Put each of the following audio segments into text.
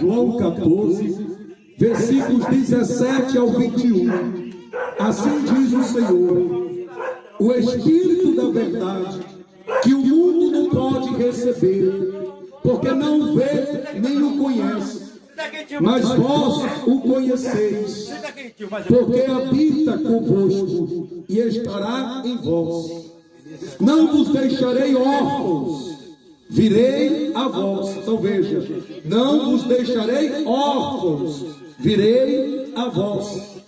João 14, versículos 17 ao 21. Assim diz o Senhor: o Espírito da verdade, que o mundo não pode receber, porque não vê nem o conhece, mas vós o conheceis, porque habita convosco e estará em vós. Não vos deixarei órfãos, virei a vós. Então veja, não vos deixarei órfãos, virei a vós.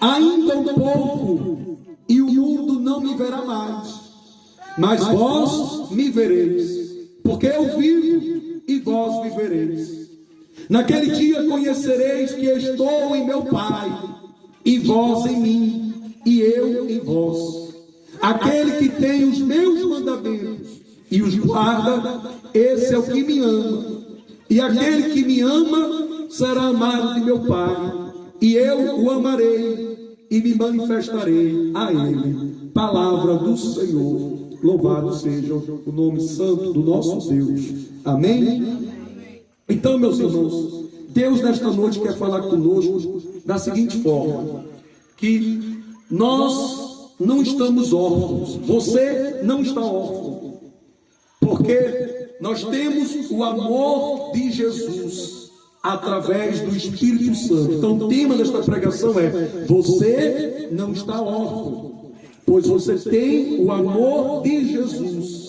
Ainda um pouco, e o mundo não me verá mais, mas vós me vereis, porque eu vivo e vós vivereis. Naquele dia conhecereis que estou em meu Pai, e vós em mim, e eu em vós. Aquele que tem os meus mandamentos e os guarda, esse é o que me ama. E aquele que me ama será amado de meu Pai, e eu o amarei e me manifestarei a ele. Palavra do Senhor. Louvado seja o nome santo do nosso Deus. Amém? Então, meus irmãos, Deus nesta noite quer falar conosco da seguinte forma: que nós não estamos órfãos. Você não está órfão, porque nós temos o amor de Jesus através do Espírito Santo. Então o tema desta pregação é: você não está órfão, pois você tem o amor de Jesus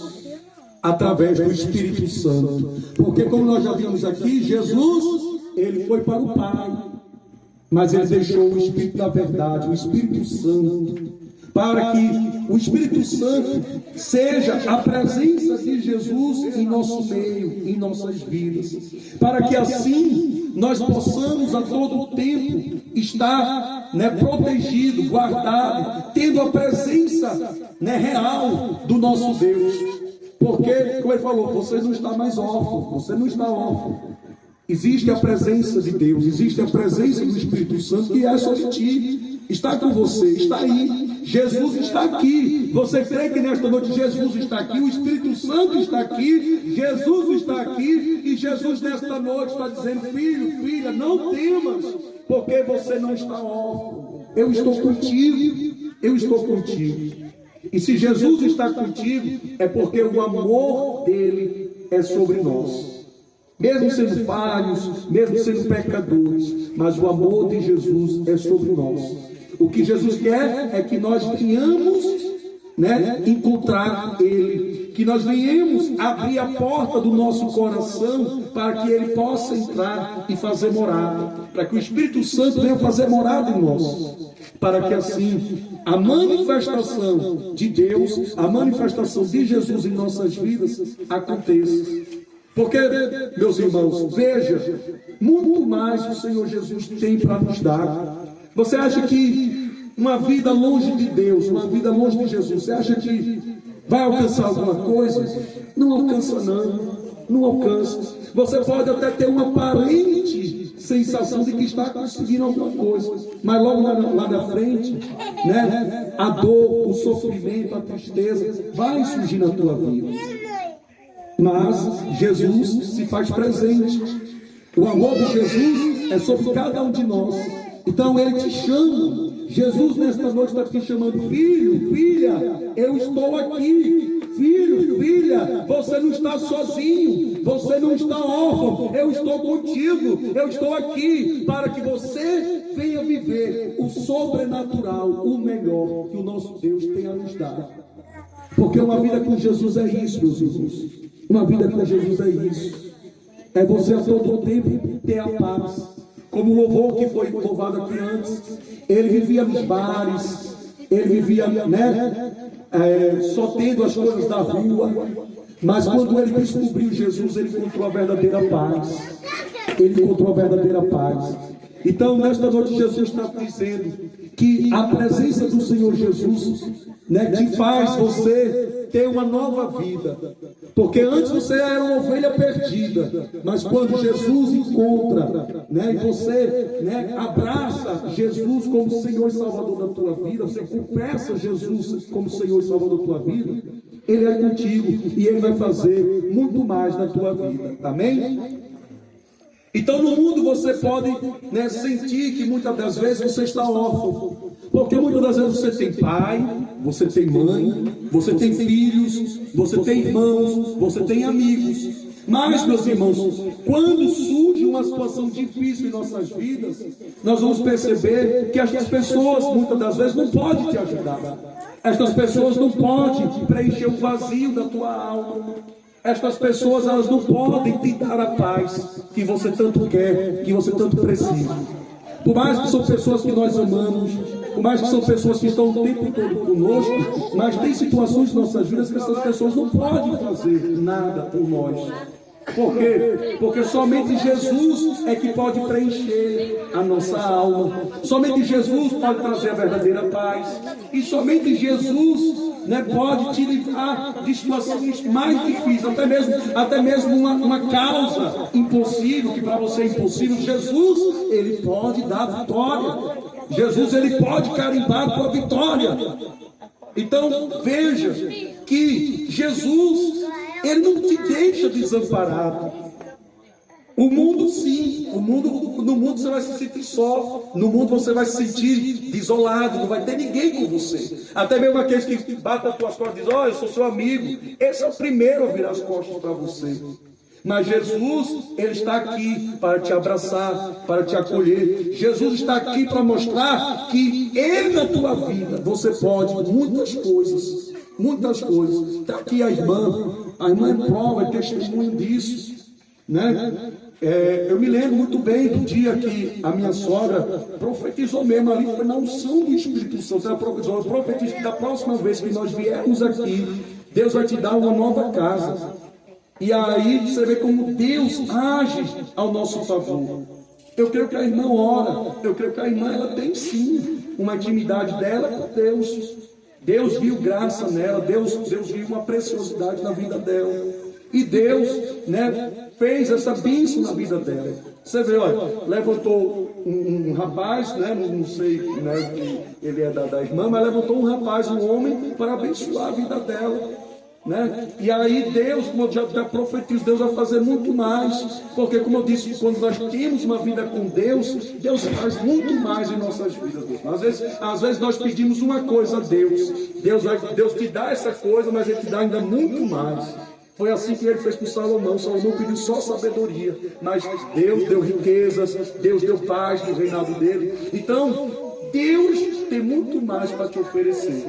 através do Espírito Santo. Porque, como nós já vimos aqui, Jesus, ele foi para o Pai, mas ele deixou o Espírito da verdade, o Espírito Santo, para que o Espírito Santo seja a presença de Jesus em nosso meio, em nossas vidas, para que assim nós possamos a todo tempo estar protegido, guardado, tendo a presença real do nosso Deus. Porque, como ele falou, você não está mais órfão, você não está órfão. Existe a presença de Deus, existe a presença do Espírito Santo que é sobre ti, está com você, está aí. Jesus está aqui. Você crê que nesta noite Jesus está aqui, o Espírito Santo está aqui, Jesus está aqui, e Jesus nesta noite está dizendo: filho, filha, não temas, porque você não está órfão. Eu estou contigo, eu estou contigo. E se Jesus está contigo, é porque o amor dele é sobre nós. Mesmo sendo falhos, mesmo sendo pecadores, mas o amor de Jesus é sobre nós. O que Jesus quer é que nós venhamos encontrar Ele, que nós venhamos abrir a porta do nosso coração para que Ele possa entrar e fazer morada, para que o Espírito Santo venha fazer morada em nós, para que assim a manifestação de Deus, a manifestação de Jesus em nossas vidas aconteça. Porque, meus irmãos, veja, muito mais o Senhor Jesus tem para nos dar. Você acha que uma vida longe de Deus, uma vida longe de Jesus, você acha que vai alcançar alguma coisa? Não alcança, não alcança. Você pode até ter uma aparente sensação de que está conseguindo alguma coisa, mas logo lá na frente, a dor, o sofrimento, a tristeza vai surgir na tua vida. Mas Jesus se faz presente. O amor de Jesus é sobre cada um de nós. Então Ele te chama. Jesus nesta noite está te chamando: filho, filha, eu estou aqui. Filho, filha, você não está sozinho, você não está órfão, eu estou contigo, eu estou aqui para que você venha viver o sobrenatural, o melhor que o nosso Deus tem a nos dar. Porque uma vida com Jesus é isso, meus irmãos. Uma vida com Jesus é isso. É você a todo tempo ter a paz. Como o louvor que foi louvado aqui antes, ele vivia nos bares, ele vivia só tendo as coisas da rua, mas quando ele descobriu Jesus, ele encontrou a verdadeira paz. Ele encontrou a verdadeira paz. Então nesta noite Jesus está dizendo que a presença do Senhor Jesus te faz você ter uma nova vida. Porque antes você era uma ovelha perdida, mas quando Jesus encontra, e você abraça Jesus como Senhor e Salvador da tua vida, você confessa Jesus como Senhor e Salvador da tua vida, Ele é contigo e Ele vai fazer muito mais na tua vida. Amém? Então no mundo você pode, né, sentir que muitas das vezes você está órfão, porque muitas das vezes você tem pai, você tem mãe, você tem filhos, você tem irmãos, você tem amigos. Mas, meus irmãos, quando surge uma situação difícil em nossas vidas, nós vamos perceber que estas pessoas muitas das vezes não podem te ajudar. Estas pessoas não podem preencher o vazio da tua alma. Estas pessoas, elas não podem te dar a paz que você tanto quer, que você tanto precisa. Por mais que são pessoas que nós amamos, por mais que são pessoas que estão o tempo todo conosco, mas tem situações em nossas vidas que essas pessoas não podem fazer nada por nós. Por quê? Porque somente Jesus é que pode preencher a nossa alma. Somente Jesus pode trazer a verdadeira paz. E somente Jesus, né, pode te livrar de situações mais difíceis. Até mesmo uma causa impossível, que para você é impossível. Jesus, Ele pode dar vitória. Jesus, Ele pode carimbar a tua vitória. Então veja que Jesus, Ele não te deixa desamparado. O mundo sim, no mundo você vai se sentir só, no mundo você vai se sentir desolado, não vai ter ninguém com você. Até mesmo aqueles que batem as tuas costas e dizem, eu sou seu amigo, esse é o primeiro a virar as costas para você. Mas Jesus, Ele está aqui para te abraçar, para te acolher. Jesus está aqui para mostrar que Ele na tua vida, você pode muitas coisas. Muitas coisas. Está aqui a irmã é prova, é testemunho disso, né? Eu me lembro muito bem do dia que a minha sogra profetizou mesmo ali, foi na unção do Espírito Santo. Ela profetizou que da próxima vez que nós viermos aqui, Deus vai te dar uma nova casa. E aí você vê como Deus age ao nosso favor. Eu creio que a irmã ora, eu creio que a irmã ela tem sim uma intimidade dela com Deus. Deus viu graça nela, Deus viu uma preciosidade na vida dela. E Deus, né, fez essa bênção na vida dela. Você vê, olha, levantou um rapaz, né, não sei, né, que ele é da irmã, mas levantou um rapaz, um homem, para abençoar a vida dela. Né? E aí Deus, como eu já profetizo, Deus vai fazer muito mais, porque como eu disse, quando nós temos uma vida com Deus, Deus faz muito mais em nossas vidas. Às vezes nós pedimos uma coisa a Deus, Deus te dá essa coisa, mas Ele te dá ainda muito mais. Foi assim que Ele fez com Salomão. Salomão pediu só sabedoria, mas Deus deu riquezas, Deus deu paz no reinado dele. Então Deus tem muito mais para te oferecer.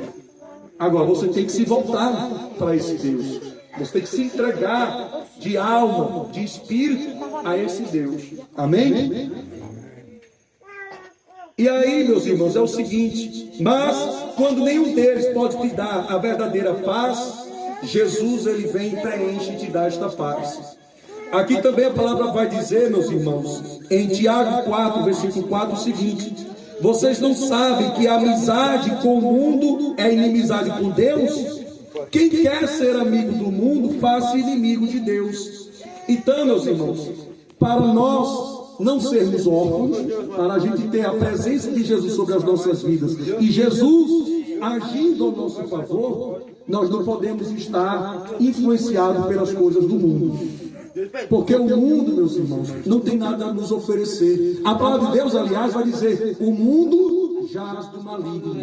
Agora, você tem que se voltar para esse Deus. Você tem que se entregar de alma, de espírito a esse Deus. Amém? E aí, meus irmãos, é o seguinte. Mas, quando nenhum deles pode te dar a verdadeira paz, Jesus, Ele vem e preenche e te dá esta paz. Aqui também a palavra vai dizer, meus irmãos, em Tiago 4, versículo 4, o seguinte: vocês não sabem que a amizade com o mundo é inimizade com Deus? Quem quer ser amigo do mundo, faça inimigo de Deus. Então, meus irmãos, para nós não sermos órfãos, para a gente ter a presença de Jesus sobre as nossas vidas, e Jesus agindo ao nosso favor, nós não podemos estar influenciados pelas coisas do mundo. Porque o mundo, meus irmãos, não tem nada a nos oferecer. A palavra de Deus, aliás, vai dizer: o mundo jaz do maligno.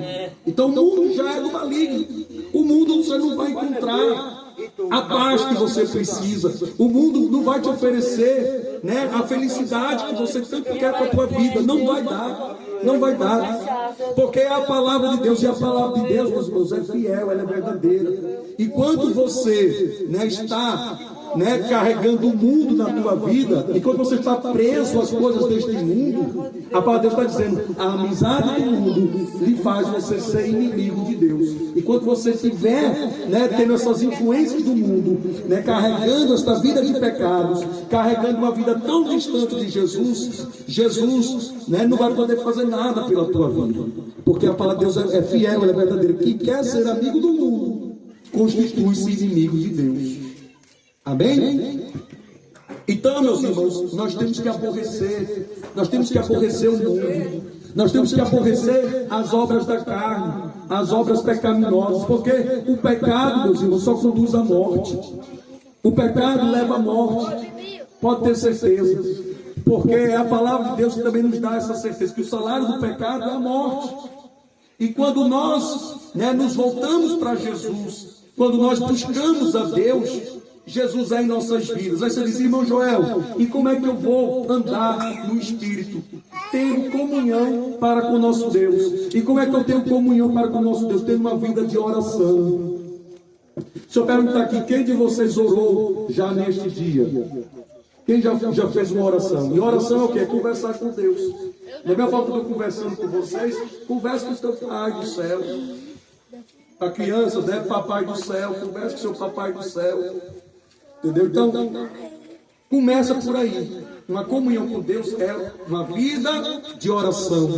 Então o mundo já é do maligno. O mundo você não vai encontrar a paz que você precisa. O mundo não vai te oferecer, né, a felicidade que você tanto quer para a tua vida. Não vai dar. Não vai dar. Porque é a palavra de Deus. E a palavra de Deus, meus irmãos, é fiel, ela é verdadeira. E quando você, né, está, né, carregando o mundo na tua vida, e quando você está preso às coisas deste mundo, a palavra de Deus está dizendo: a amizade do mundo lhe faz você ser inimigo de Deus. E quando você estiver, né, tendo essas influências do mundo, né, carregando esta vida de pecados, carregando uma vida tão distante de Jesus, né, não vai poder fazer nada pela tua vida, porque a palavra de Deus é fiel, ela é verdadeira. Quem quer ser amigo do mundo constitui-se inimigo de Deus. Amém? Então, meus irmãos, nós temos que aborrecer o mundo, nós temos que aborrecer as obras da carne, as obras pecaminosas, porque o pecado, meus irmãos, só conduz à morte. O pecado leva à morte, pode ter certeza, porque é a palavra de Deus que também nos dá essa certeza, que o salário do pecado é a morte. E quando nós nos voltamos para Jesus, quando nós buscamos a Deus, Jesus é em nossas vidas. Aí você diz, irmão Joel, e como é que eu vou andar no Espírito? Tendo comunhão para com o nosso Deus. E como é que eu tenho comunhão para com o nosso Deus? Tendo uma vida de oração. Deixa eu perguntar aqui, quem de vocês orou já neste dia? Quem já fez uma oração? E oração é o quê? Conversar com Deus. Da mesma forma que eu estou conversando com vocês, converse com o seu Pai do céu. A criança, Papai do céu, converse com o seu Papai do céu. Entendeu? Então, começa por aí. Uma comunhão com Deus é uma vida de oração.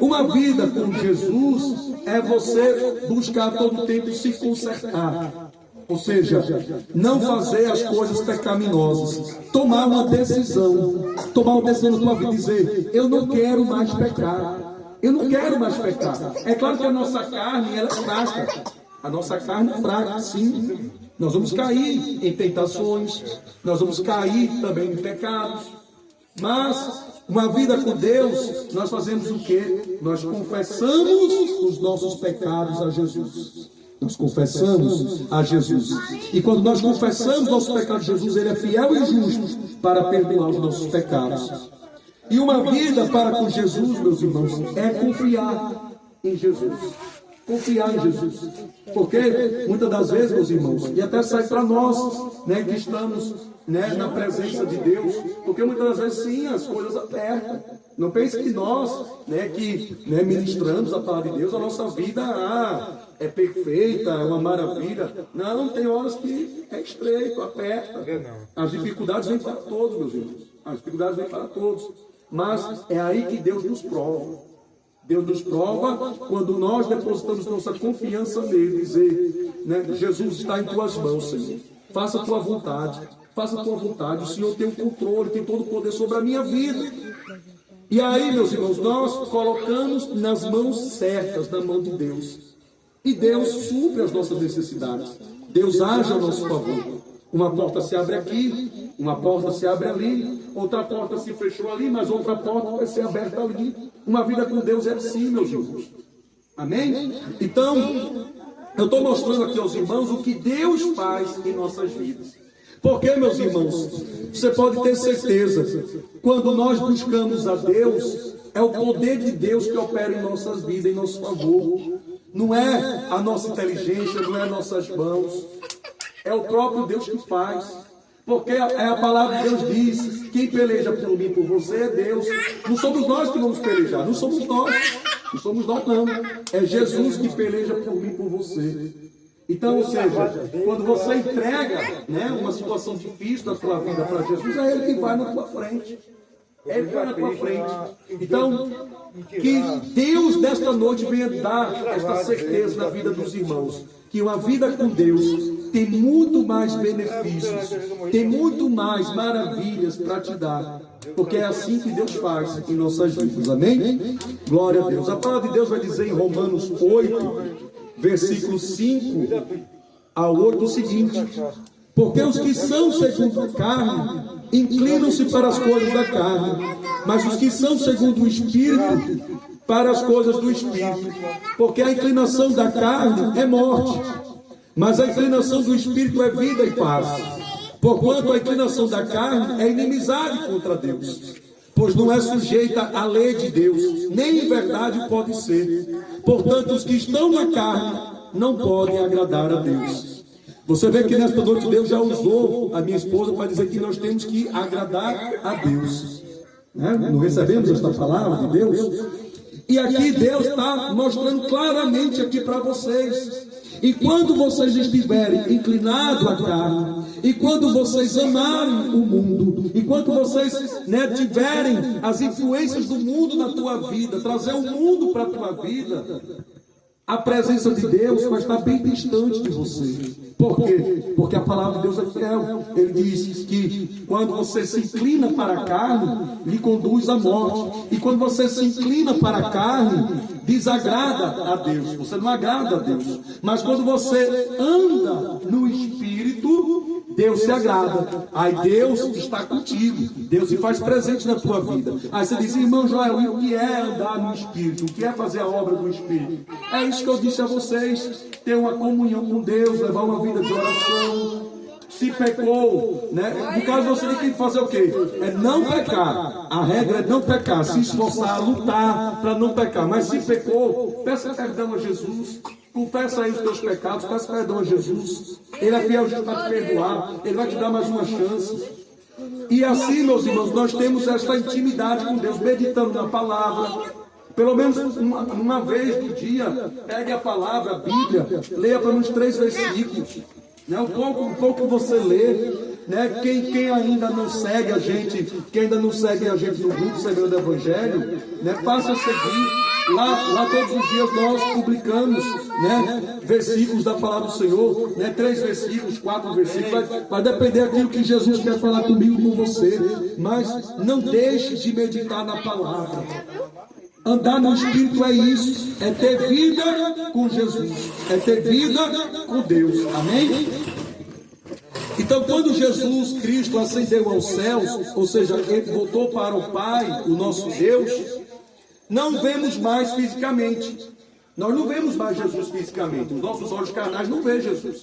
Uma vida com Jesus é você buscar todo o tempo se consertar. Ou seja, não fazer as coisas pecaminosas. Tomar uma decisão. Tomar uma decisão na tua vida. Dizer, eu não quero mais pecar. Eu não quero mais pecar. É claro que a nossa carne ela é fraca. A nossa carne é fraca, sim. Nós vamos cair em tentações, nós vamos cair também em pecados. Mas uma vida com Deus, nós fazemos o quê? Nós confessamos os nossos pecados a Jesus. Nós confessamos a Jesus. E quando nós confessamos nossos pecados a Jesus, Ele é fiel e justo para perdoar os nossos pecados. E uma vida para com Jesus, meus irmãos, é confiar em Jesus. Confiar em Jesus. Porque muitas das vezes, meus irmãos, e até sai para nós, que estamos na presença de Deus, porque muitas das vezes sim, as coisas apertam. Não pense que nós, que ministramos a palavra de Deus, a nossa vida é perfeita, é uma maravilha. Não, tem horas que é estreito, aperta. As dificuldades vêm para todos, meus irmãos. As dificuldades vêm para todos. Mas é aí que Deus nos prova. Deus nos prova quando nós depositamos nossa confiança nele, dizer, Jesus está em tuas mãos, Senhor. Faça a tua vontade. Faça a tua vontade. O Senhor tem o controle, tem todo o poder sobre a minha vida. E aí, meus irmãos, nós colocamos nas mãos certas, na mão de Deus. E Deus supre as nossas necessidades. Deus age ao nosso favor. Uma porta se abre aqui, uma porta se abre ali, outra porta se fechou ali, mas outra porta vai ser aberta ali. Uma vida com Deus é assim, meus irmãos. Amém? Então, eu estou mostrando aqui aos irmãos o que Deus faz em nossas vidas. Porque, meus irmãos, você pode ter certeza, quando nós buscamos a Deus, é o poder de Deus que opera em nossas vidas, em nosso favor. Não é a nossa inteligência, não é as nossas mãos. É o próprio Deus que faz. Porque a palavra de Deus diz, quem peleja por mim, por você, é Deus. Não somos nós que vamos pelejar, não somos nós. Não somos nós, não. É Jesus que peleja por mim, por você. Então, ou seja, quando você entrega uma situação difícil da tua vida para Jesus, é Ele que vai na tua frente. É Ele que vai na tua frente. Então, que Deus nesta noite venha dar esta certeza na vida dos irmãos. Que uma vida com Deus tem muito mais benefícios, tem muito mais maravilhas para te dar. Porque é assim que Deus faz em nossas vidas. Amém? Glória a Deus. A palavra de Deus vai dizer em Romanos 8, versículo 5 ao 8 o seguinte: porque os que são segundo a carne inclinam-se para as coisas da carne, mas os que são segundo o Espírito, para as coisas do Espírito. Porque a inclinação da carne é morte, mas a inclinação do Espírito é vida e paz. Porquanto a inclinação da carne é inimizade contra Deus, pois não é sujeita à lei de Deus, nem em verdade pode ser. Portanto, os que estão na carne não podem agradar a Deus. Você vê que nesta noite Deus já usou a minha esposa para dizer que nós temos que agradar a Deus. Não recebemos esta palavra de Deus? E aqui Deus está mostrando claramente aqui para vocês. E quando vocês estiverem inclinados à carne, e quando vocês amarem o mundo, e quando vocês tiverem as influências do mundo na tua vida, trazer o mundo para a tua vida, a presença de Deus vai estar bem distante de você. Por quê? Porque a palavra de Deus é fiel. Ele diz que quando você se inclina para a carne, lhe conduz à morte. E quando você se inclina para a carne, desagrada a Deus. Você não agrada a Deus. Mas quando você anda no Espírito, Deus se agrada. Aí Deus está contigo. Deus se faz presente na tua vida. Aí você diz, irmão Joel, e o que é andar no Espírito? O que é fazer a obra do Espírito? É isso que eu disse a vocês. Ter uma comunhão com Deus, levar uma vida de oração. Se pecou, né? No caso você tem que fazer o quê? É não pecar. A regra é não pecar. Se esforçar, lutar para não pecar. Mas se pecou, peça perdão a Jesus. Confessa aí os teus pecados, peça perdão a Jesus. Ele é fiel para te perdoar. Ele vai te dar mais uma chance. E assim, meus irmãos, nós temos esta intimidade com Deus, meditando na palavra. Pelo menos uma vez por dia, pegue a palavra, a Bíblia, leia pelo menos 3 versículos. Né? Um pouco que você lê. Né? Quem ainda não segue a gente, no grupo Segredo do Evangelho, né? Passa a seguir. Lá todos os dias nós publicamos, né, versículos da palavra do Senhor, né, 3 versículos, 4 versículos, vai depender daquilo que Jesus quer falar comigo, com você. Mas não deixe de meditar na palavra. Andar no Espírito é isso, é ter vida com Jesus, é ter vida com Deus, amém? Então, quando Jesus Cristo ascendeu aos céus, ou seja, ele voltou para o Pai, o nosso Deus, não vemos mais fisicamente. Nós não vemos mais Jesus fisicamente. Os nossos olhos carnais não veem Jesus.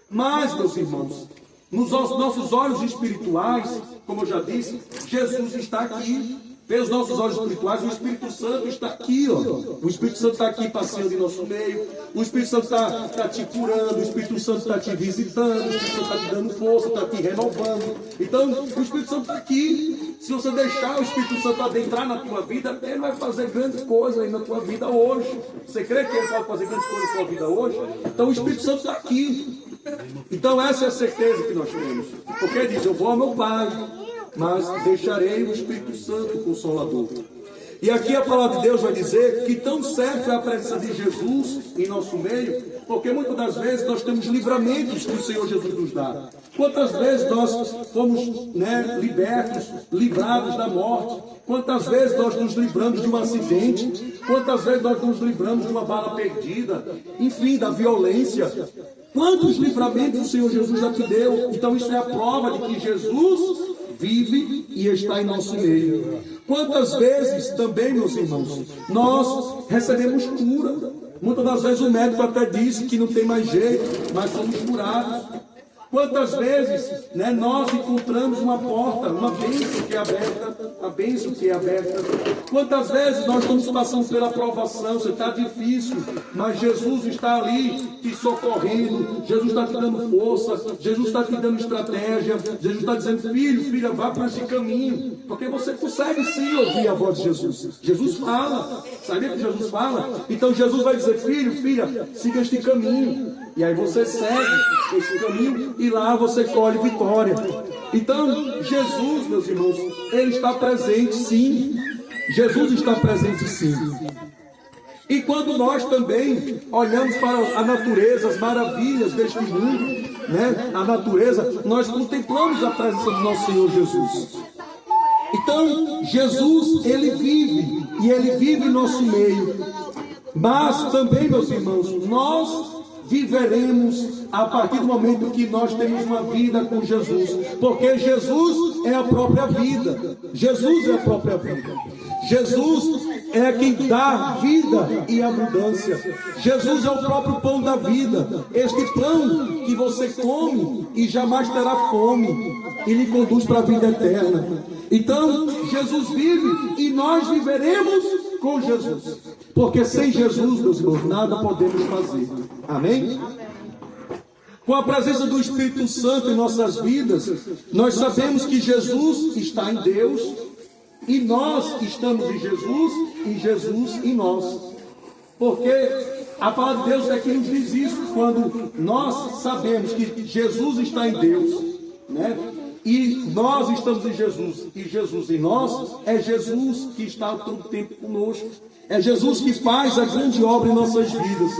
Mas, meus irmãos, nos nossos olhos espirituais, como eu já disse, Jesus está aqui. Pelos nossos olhos espirituais, o Espírito Santo está aqui, ó. O Espírito Santo está aqui passeando em nosso meio. O Espírito Santo está te curando. O Espírito Santo está te visitando. O Espírito Santo está te dando força, está te renovando. Então, o Espírito Santo está aqui. Se você deixar o Espírito Santo adentrar na tua vida, ele vai fazer grandes coisas aí na tua vida hoje. Você crê que ele pode fazer grandes coisas na tua vida hoje? Então, o Espírito Santo está aqui. Então, essa é a certeza que nós temos. Porque ele diz, eu vou ao meu Pai, mas deixarei o Espírito Santo, o Consolador. E aqui a palavra de Deus vai dizer que tão certo é a presença de Jesus em nosso meio, porque muitas das vezes nós temos livramentos que o Senhor Jesus nos dá. Quantas vezes nós fomos, né, libertos, livrados da morte? Quantas vezes nós nos livramos de um acidente? Quantas vezes nós nos livramos de uma bala perdida? Enfim, da violência. Quantos livramentos o Senhor Jesus já te deu? Então isso é a prova de que Jesus vive e está em nosso meio. Quantas vezes também, meus irmãos, nós recebemos cura. Muitas das vezes o médico até disse que não tem mais jeito, mas somos curados. Quantas vezes, né, nós encontramos uma porta, uma bênção que é aberta, a bênção que é aberta. Quantas vezes nós estamos passando pela provação, você está difícil, mas Jesus está ali te socorrendo, Jesus está te dando força, Jesus está te dando estratégia, Jesus está dizendo, filho, filha, vá para esse caminho, porque você consegue sim ouvir a voz de Jesus. Jesus fala, sabia que Jesus fala? Então Jesus vai dizer, filho, filha, siga este caminho. E aí você segue esse caminho e lá você colhe vitória. Então, Jesus, meus irmãos, ele está presente sim. Jesus está presente sim. E quando nós também olhamos para a natureza, as maravilhas deste mundo, né, a natureza, nós contemplamos a presença do nosso Senhor Jesus. Então, Jesus, ele vive, e ele vive em nosso meio. Mas também, meus irmãos, nós viveremos a partir do momento que nós temos uma vida com Jesus, porque Jesus é a própria vida. Jesus é a própria vida. Jesus é quem dá vida e abundância. Jesus é o próprio pão da vida. Este pão que você come e jamais terá fome e lhe conduz para a vida eterna. Então, Jesus vive e nós viveremos com Jesus. Porque sem Jesus, meus irmãos, nada podemos fazer. Amém? Com a presença do Espírito Santo em nossas vidas, nós sabemos que Jesus está em Deus e nós estamos em Jesus e Jesus em nós. Porque a palavra de Deus é que nos diz isso, quando nós sabemos que Jesus está em Deus, né? e nós estamos em Jesus, e Jesus em nós, é Jesus que está todo o tempo conosco. É Jesus que faz a grande obra em nossas vidas.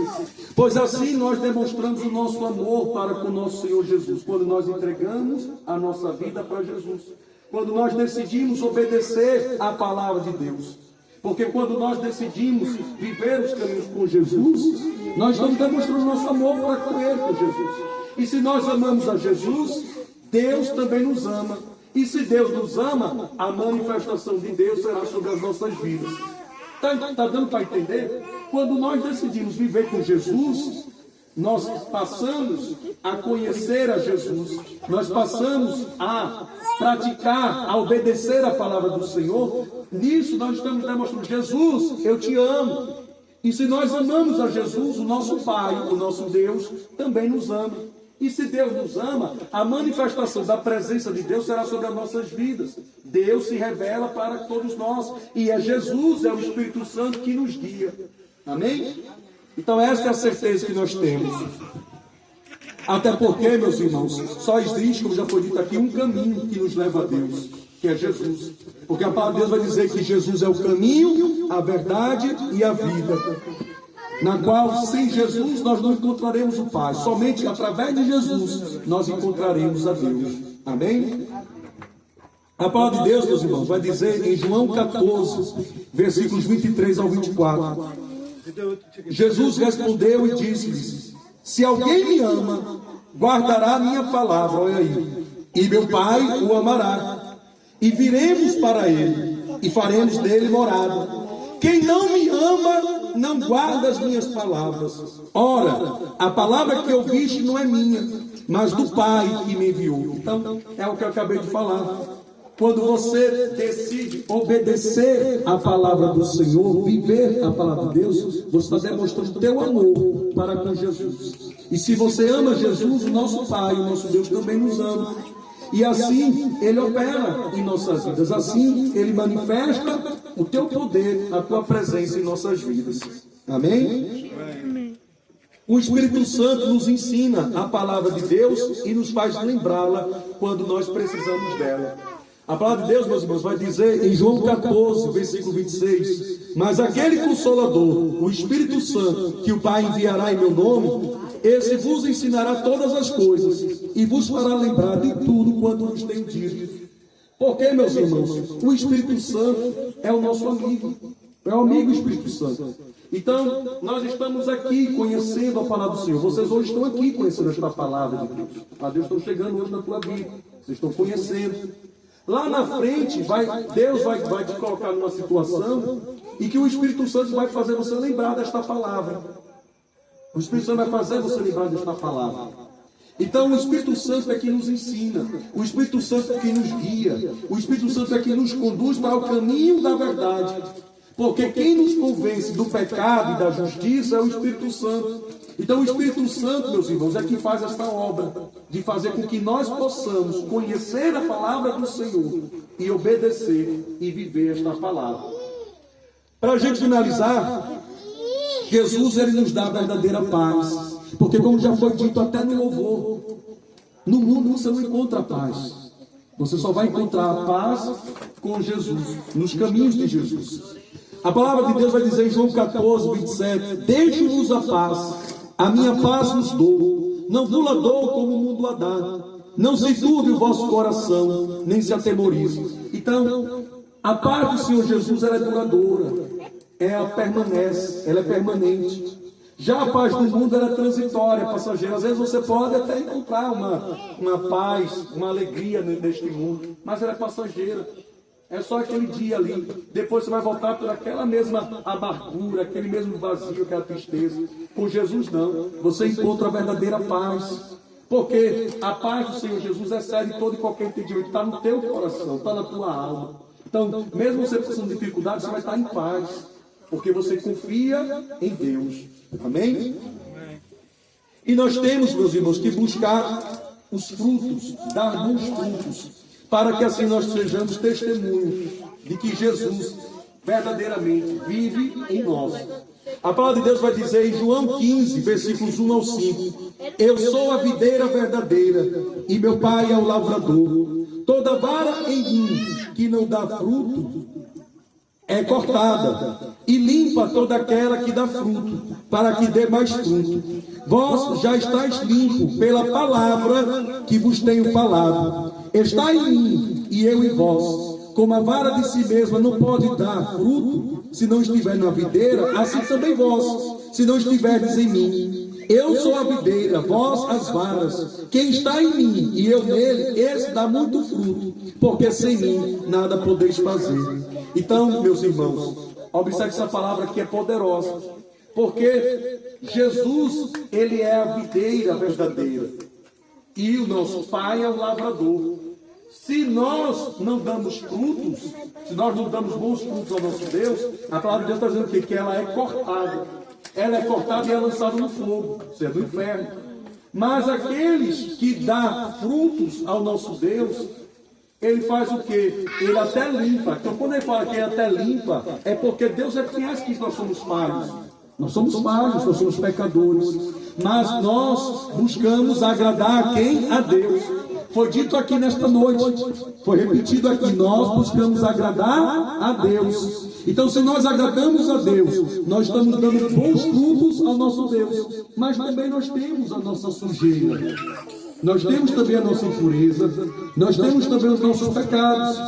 Pois assim nós demonstramos o nosso amor para com o nosso Senhor Jesus, quando nós entregamos a nossa vida para Jesus. Quando nós decidimos obedecer à palavra de Deus. Porque quando nós decidimos viver os caminhos com Jesus, nós estamos demonstrando nosso amor para com Ele, com Jesus. E se nós amamos a Jesus, Deus também nos ama. E se Deus nos ama, a manifestação de Deus será sobre as nossas vidas. Está dando para entender? Quando nós decidimos viver com Jesus, nós passamos a conhecer a Jesus, nós passamos a praticar, a obedecer a palavra do Senhor. Nisso nós estamos demonstrando: Jesus, eu te amo. E se nós amamos a Jesus, o nosso Pai, o nosso Deus, também nos ama. E se Deus nos ama, a manifestação da presença de Deus será sobre as nossas vidas. Deus se revela para todos nós. E é Jesus, é o Espírito Santo que nos guia. Amém? Então esta é a certeza que nós temos. Até porque, meus irmãos, só existe, como já foi dito aqui, um caminho que nos leva a Deus, que é Jesus. Porque a palavra de Deus vai dizer que Jesus é o caminho, a verdade e a vida, na qual sem Jesus nós não encontraremos o Pai. Somente através de Jesus nós encontraremos a Deus. Amém? A palavra de Deus, meus irmãos, vai dizer em João 14, versículos 23 ao 24. Jesus respondeu e disse-lhes: se alguém me ama, guardará a minha palavra, olha aí, e meu Pai o amará, e viremos para ele, e faremos dele morada. Quem não me ama, não guarda as minhas palavras. Ora, a palavra que ouviste não é minha, mas do Pai que me enviou. Então, é o que eu acabei de falar. Quando você decide obedecer a palavra do Senhor, viver a palavra de Deus, você está demonstrando o teu amor para com Jesus. E se você ama Jesus, o nosso Pai, o nosso Deus também nos ama. E assim Ele opera em nossas vidas. Assim Ele manifesta o teu poder, a tua presença em nossas vidas. Amém? O Espírito Santo nos ensina a palavra de Deus e nos faz lembrá-la quando nós precisamos dela. A palavra de Deus, meus irmãos, vai dizer em João 14, versículo 26: mas aquele Consolador, o Espírito Santo, que o Pai enviará em meu nome, esse vos ensinará todas as coisas e vos fará lembrar de tudo quanto vos tenho dito. Porque, meus irmãos, o Espírito Santo é o nosso amigo, é o amigo Espírito Santo. Então, nós estamos aqui conhecendo a palavra do Senhor. Vocês hoje estão aqui conhecendo esta palavra de Deus. A Deus estão chegando hoje na tua vida. Vocês estão conhecendo. Lá na frente, Deus vai te colocar numa situação e que o Espírito Santo vai fazer você lembrar desta palavra. O Espírito Santo vai fazer você lembrar desta palavra. Então o Espírito Santo é que nos ensina, o Espírito Santo é que nos guia, o Espírito Santo é que nos conduz para o caminho da verdade. Porque quem nos convence do pecado e da justiça é o Espírito Santo. Então o Espírito Santo, meus irmãos, é que faz esta obra de fazer com que nós possamos conhecer a palavra do Senhor e obedecer e viver esta palavra. Para a gente finalizar, Jesus ele nos dá a verdadeira paz. Porque como já foi dito até no louvor, no mundo você não encontra paz. Você só vai encontrar a paz com Jesus, nos caminhos de Jesus. A palavra de Deus vai dizer em João 14, 27: deixe-vos a paz, a minha paz vos dou, não vos la dou como o mundo a dá. Não se turbe o vosso coração, nem se atemorize. Então, a paz do Senhor Jesus ela é duradoura, ela permanece, ela é permanente. Já a paz do mundo ela é transitória, passageira. Às vezes você pode até encontrar uma paz, uma alegria neste mundo, mas ela é passageira. É só aquele dia ali. Depois você vai voltar por aquela mesma amargura, aquele mesmo vazio, aquela tristeza. Com Jesus não. Você encontra a verdadeira paz. Porque a paz do Senhor Jesus excede todo e qualquer entendimento. Está no teu coração, está na tua alma. Então, mesmo você passando dificuldade, você vai estar em paz. Porque você confia em Deus. Amém? E nós temos, meus irmãos, que buscar os frutos, dar bons frutos, para que assim nós sejamos testemunhos de que Jesus verdadeiramente vive em nós. A palavra de Deus vai dizer em João 15, versículos 1 ao 5: eu sou a videira verdadeira e meu Pai é o lavrador. Toda vara em mim que não dá fruto é cortada, e limpa toda aquela que dá fruto, para que dê mais fruto. Vós já estáis limpos pela palavra que vos tenho falado. Está em mim e eu em vós. Como a vara de si mesma não pode dar fruto se não estiver na videira, assim também vós, se não estiverdes em mim. Eu sou a videira, vós as varas. Quem está em mim e eu nele, esse dá muito fruto, porque sem mim nada podeis fazer. Então, meus irmãos, observe essa palavra aqui é poderosa, porque Jesus, ele é a videira verdadeira, e o nosso Pai é o lavrador. Se nós não damos frutos, se nós não damos bons frutos ao nosso Deus, a palavra de Deus está dizendo o quê? Que ela é cortada. Ela é cortada e é lançada no fogo, ou seja, no inferno. Mas aqueles que dão frutos ao nosso Deus, ele faz o quê? Ele até limpa. Então, quando ele fala que ele até limpa, é porque Deus reconhece que nós somos falhos. Nós somos falhos, nós somos pecadores. Mas nós buscamos agradar a quem? A Deus. Foi dito aqui nesta noite, foi repetido aqui, nós buscamos agradar a Deus. Então, se nós agradamos a Deus, nós estamos dando bons frutos ao nosso Deus. Mas também nós temos a nossa sujeira. Nós temos também a nossa impureza, nós temos também os nossos pecados.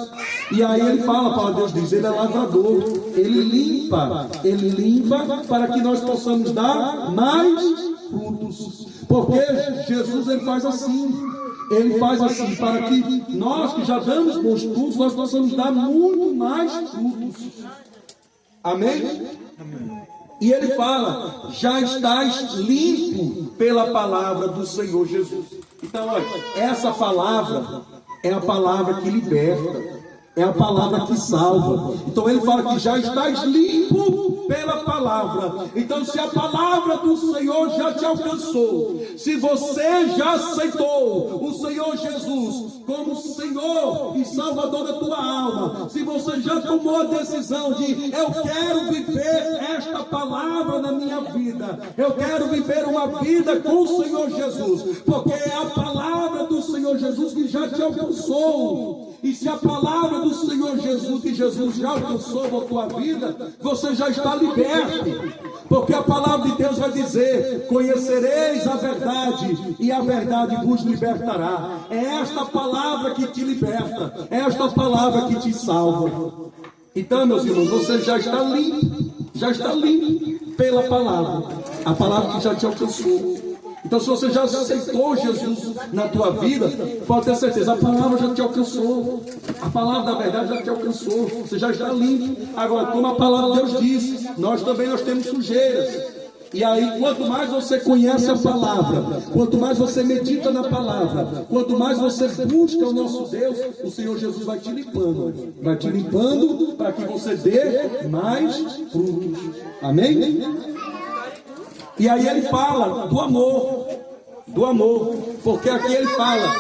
E aí ele fala, para Deus diz, ele é lavrador, ele limpa para que nós possamos dar mais frutos. Porque Jesus, ele faz assim, para que nós que já damos bons frutos, nós possamos dar muito mais frutos. Amém? E ele fala, já estás limpo pela palavra do Senhor Jesus. Então, olha, essa palavra é a palavra que liberta, é a palavra que salva. Então ele fala que já estás limpo pela palavra. Então, se a palavra do Senhor já te alcançou, se você já aceitou o Senhor Jesus como Senhor e Salvador da tua alma, se você já tomou a decisão de eu quero viver esta palavra na minha vida, eu quero viver uma vida com o Senhor Jesus, porque é a palavra do Senhor Jesus que já te alcançou. E se a palavra do Senhor Jesus, que Jesus já alcançou na tua vida, você já está liberto. Porque a palavra de Deus vai dizer, conhecereis a verdade, e a verdade vos libertará. É esta palavra que te liberta, é esta palavra que te salva. Então, meus irmãos, você já está limpo pela palavra, a palavra que já te alcançou. Então, se você já aceitou Jesus na tua vida, pode ter certeza, a palavra já te alcançou. A palavra da verdade já te alcançou. Você já está limpo. Agora, como a palavra de Deus diz, nós temos sujeiras. E aí, quanto mais você conhece a palavra, quanto mais você medita na palavra, quanto mais você busca o nosso Deus, o Senhor Jesus vai te limpando. Vai te limpando para que você dê mais frutos. Amém? E aí ele fala do amor, porque aqui ele fala,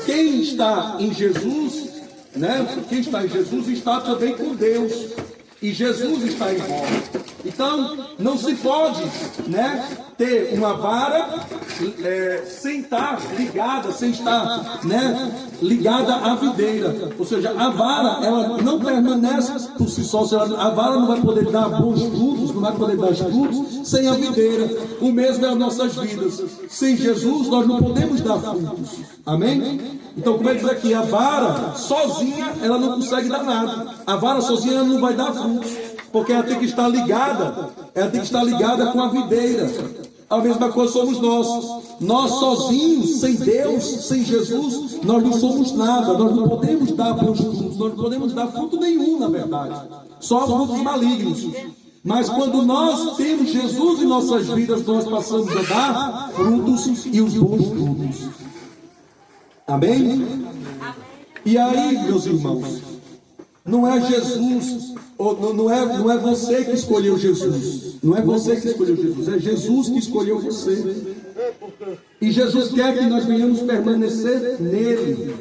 quem está em Jesus, né? Quem está em Jesus está também com Deus, e Jesus está em vós. Então, não se pode, né, ter uma vara sem estar ligada, ligada à videira. Ou seja, a vara, ela não permanece por si só. A vara não vai poder dar bons frutos, não vai poder dar frutos sem a videira. O mesmo é as nossas vidas. Sem Jesus, nós não podemos dar frutos. Amém? Então, como é que diz aqui? A vara sozinha, ela não consegue dar nada. A vara sozinha, ela não vai dar frutos. Porque ela tem que estar ligada, com a videira. A mesma coisa somos nós. Nós sozinhos, sem Deus, sem Jesus, nós não somos nada. Nós não podemos dar bons frutos. Nós não podemos dar fruto nenhum, na verdade. Só frutos malignos. Mas quando nós temos Jesus em nossas vidas, nós passamos a dar frutos e os bons frutos. Amém? E aí, meus irmãos, não é Jesus, não é você que escolheu Jesus. Não é você que escolheu Jesus, é Jesus que escolheu você. E Jesus quer que nós venhamos permanecer nele,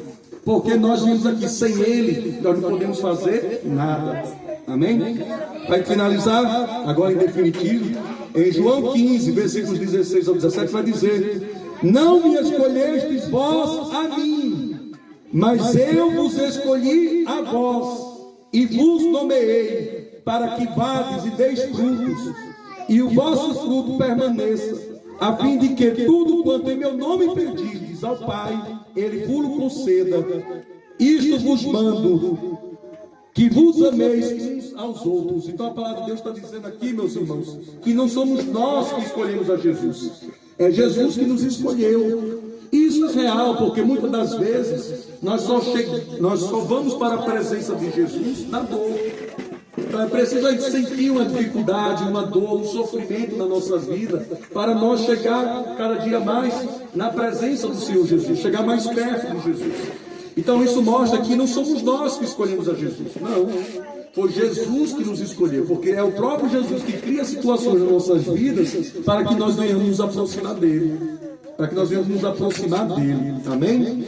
porque nós vimos aqui sem ele, nós não podemos fazer nada. Amém? Para finalizar, agora em definitivo, em João 15, versículos 16 ao 17, vai dizer: não me escolhestes vós a mim, Mas eu vos escolhi a vós, e vos nomeei, para que vades e deis frutos, e o vosso fruto permaneça, a fim de que tudo quanto em meu nome pedirdes ao Pai, Ele vos conceda. Isto vos mando, que vos ameis uns aos outros. Então a palavra de Deus está dizendo aqui, meus irmãos, que não somos nós que escolhemos a Jesus, é Jesus que nos escolheu. Isso é real, porque muitas das vezes nós só vamos para a presença de Jesus na dor. Então é preciso a gente sentir uma dificuldade, uma dor, um sofrimento na nossa vida, para nós chegar cada dia mais na presença do Senhor Jesus, chegar mais perto de Jesus. Então isso mostra que não somos nós que escolhemos a Jesus, não. Foi Jesus que nos escolheu, porque é o próprio Jesus que cria situações nas nossas vidas para que nós venhamos nos aproximar dele. Para que nós venhamos nos aproximar dele, amém?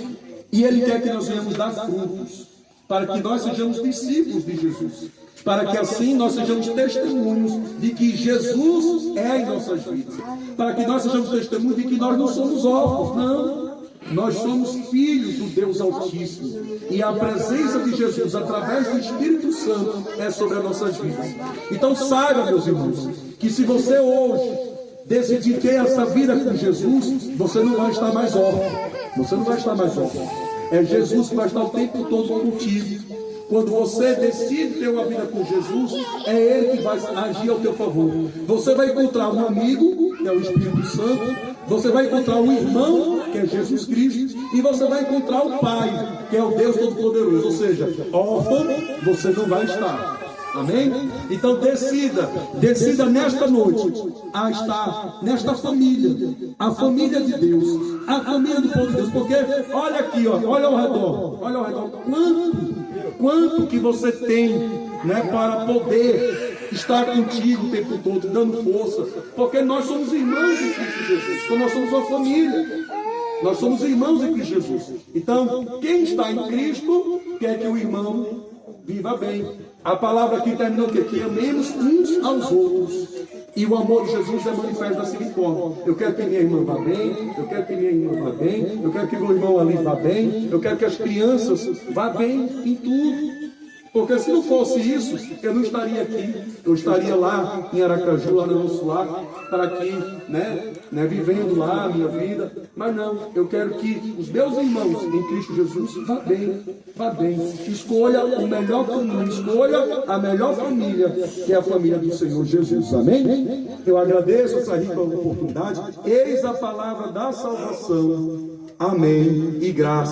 E ele quer que nós venhamos dar frutos, para que nós sejamos discípulos de Jesus, para que assim nós sejamos testemunhos de que Jesus é em nossas vidas, para que nós sejamos testemunhos de que nós não somos órfãos, não. Nós somos filhos do Deus Altíssimo, e a presença de Jesus através do Espírito Santo é sobre as nossas vidas. Então saiba, meus irmãos, que se você hoje decidir ter essa vida com Jesus, você não vai estar mais órfão. Você não vai estar mais órfão. É Jesus que vai estar o tempo todo contigo. Quando você decide ter uma vida com Jesus, é Ele que vai agir ao teu favor. Você vai encontrar um amigo, que é o Espírito Santo. Você vai encontrar um irmão, que é Jesus Cristo. E você vai encontrar o Pai, que é o Deus Todo-Poderoso. Ou seja, órfão você não vai estar. Amém? Então decida nesta noite a estar nesta família, a família de Deus, a família do povo de Deus, porque olha aqui, ó, olha ao redor, quanto que você tem, né, para poder estar contigo o tempo todo, dando força, porque nós somos irmãos em Cristo Jesus, então nós somos uma família. Nós somos irmãos em Cristo Jesus. Então, quem está em Cristo quer que o irmão viva bem. A palavra aqui terminou o quê? Que amemos uns aos outros. E o amor de Jesus é manifesto da seguinte forma: eu quero que minha irmã vá bem, eu quero que minha irmã vá bem, eu quero que meu irmão ali vá bem, eu quero que as crianças vá bem em tudo. Porque se não fosse isso, eu não estaria aqui. Eu estaria lá em Aracaju, lá no nosso lar, para aqui, né, vivendo lá a minha vida. Mas não, eu quero que os meus irmãos em Cristo Jesus vá bem, vá bem. Escolha o melhor caminho, escolha a melhor família, que é a família do Senhor Jesus. Amém? Eu agradeço essa rica oportunidade. Eis a palavra da salvação. Amém. E graças.